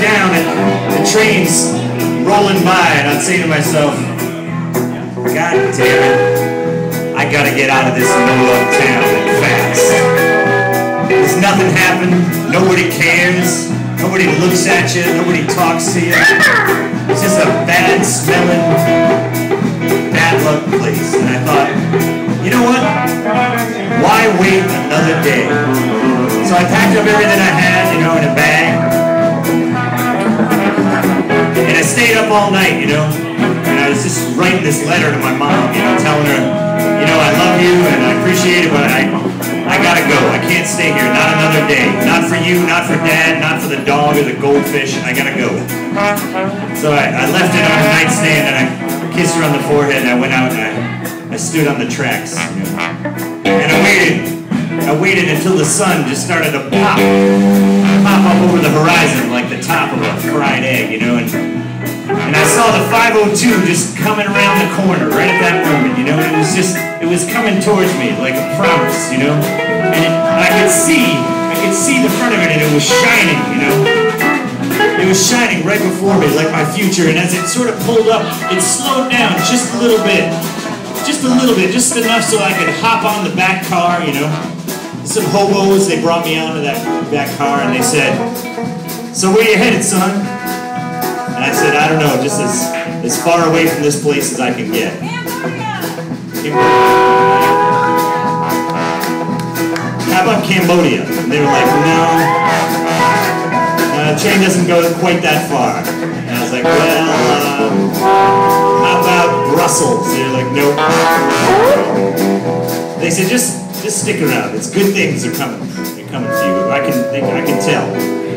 down and the train's rolling by, and I'd say to myself, God damn it, I gotta get out of this no-love town fast. There's nothing happening, nobody cares, nobody looks at you, nobody talks to you. It's just a bad-smelling, bad-luck place. And I thought, you know what? Why wait another day? So I packed up everything I had, you know, in a bag. And I stayed up all night, you know. And I was just writing this letter to my mom, you know, telling her, you know, I love you and I appreciate it, but I gotta go. I can't stay here. Not another day. Not for you, not for Dad, not for the dog or the goldfish. I gotta go. So I left it on a nightstand and I kissed her on the forehead and I went out and I stood on the tracks, you know. And I waited until the sun just started to pop up over the horizon like the top of a fried egg, you know. And I saw the 502 just coming around the corner right at that moment, you know. And it was coming towards me like a promise, you know. And I could see the front of it, and it was shining, you know. It was shining right before me like my future. And as it sort of pulled up, it slowed down just a little bit. Just a little bit, just enough so I could hop on the back car, you know. Some hobos, they brought me onto that back car and they said, so where you headed, son? And I said, I don't know, just as far away from this place as I can get. How about Cambodia? And they were like, no, the train doesn't go quite that far. And I was like, well, how about Brussels? They're like, nope. They said, just stick around. It's good things are coming. They're coming for you. I can tell.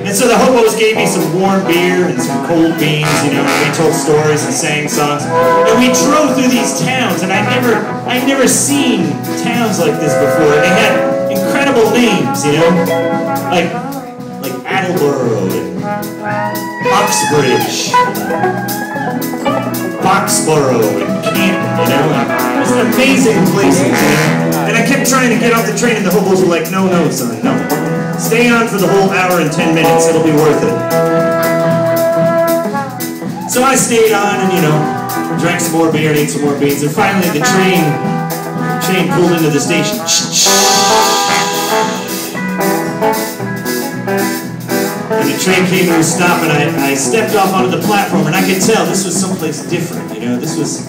And so the hobos gave me some warm beer and some cold beans, you know, and we told stories and sang songs. And we drove through these towns, and I'd never seen towns like this before. They had incredible names, you know, like Attleboro and Uxbridge, Foxborough and Canton, you know, and it was amazing places, you know. And I kept trying to get off the train, and the hobos were like, no, son, no. Stay on for the whole hour and 10 minutes, it'll be worth it. So I stayed on and, you know, drank some more beer and ate some more beans, and finally the train pulled into the station. And the train came to a stop, and I stepped off onto the platform, and I could tell this was someplace different, you know. This is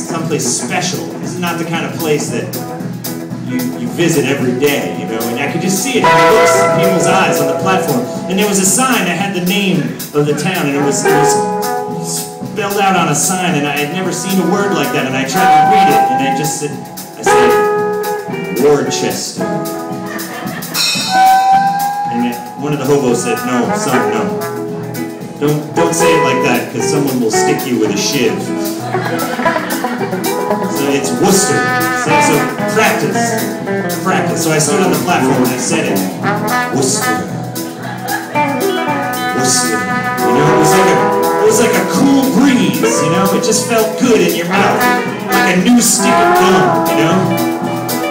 someplace special. This is not the kind of place that you visit every day, you know. And I could just see it in the looks in people's eyes on the platform. And there was a sign that had the name of the town, and it was spelled out on a sign, and I had never seen a word like that. And I tried to read it, and I said, Worcester. And one of the hobos said, no, son, no. Don't say it like that, because someone will stick you with a shiv. So it's Worcester. So practice. So I stood on the platform and I said it. Worcester. You know, it was like a cool breeze, you know? It just felt good in your mouth. Like a new stick of gum, you know?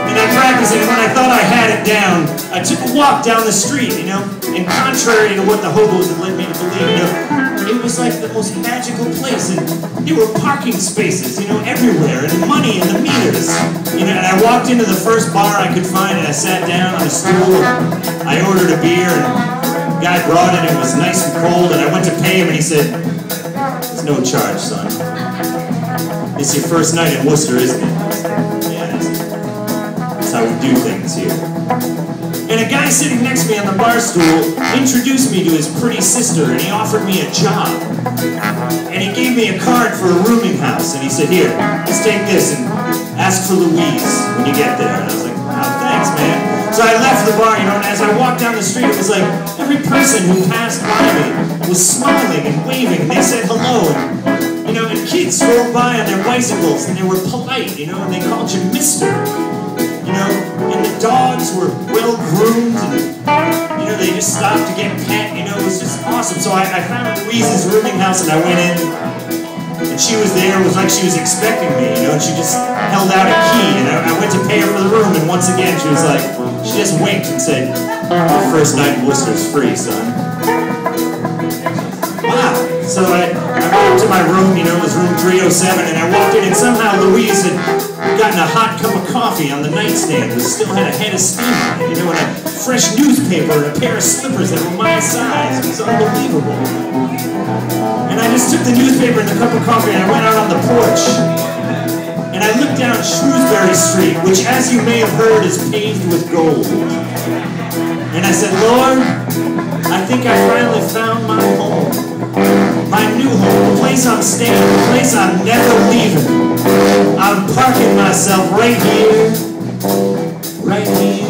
And I practiced it, and when I thought I had it down, I took a walk down the street, you know? And contrary to what the hobos had led me to believe, you know, it was like the most magical place, and there were parking spaces, you know, everywhere, and money in the meters, you know. And I walked into the first bar I could find, and I sat down on a stool, and I ordered a beer, and the guy brought it, and it was nice and cold, and I went to pay him, and he said, "There's no charge, son. It's your first night in Worcester, isn't it?" Yeah, that's how we do things here. And a guy sitting next to me on the bar stool introduced me to his pretty sister, and he offered me a job. And he gave me a card for a rooming house, and he said, here, just take this and ask for Louise when you get there. And I was like, oh, thanks, man. So I left the bar, you know, and as I walked down the street, it was like every person who passed by me was smiling and waving, and they said hello. And, you know, and kids drove by on their bicycles, and they were polite, you know, and they called you mister. You know, and the dogs were well-groomed, and, you know, they just stopped to get pet, you know, it was just awesome. So I found Louise's rooming house, and I went in, and she was there. It was like she was expecting me, you know, and she just held out a key, and I went to pay her for the room, and once again, she was like, she just winked and said, your first night in Worcester is free, son. So I went up to my room, you know, it was room 307, and I walked in, and somehow Louise had gotten a hot cup of coffee on the nightstand that still had a head of steam on it, you know, and a fresh newspaper and a pair of slippers that were my size. It was unbelievable. And I just took the newspaper and the cup of coffee and I went out on the porch. And I looked down Shrewsbury Street, which, as you may have heard, is paved with gold. And I said, Lord, I think I finally found my home. My new home, the place I'm staying, the place I'm never leaving. I'm parking myself right here, right here.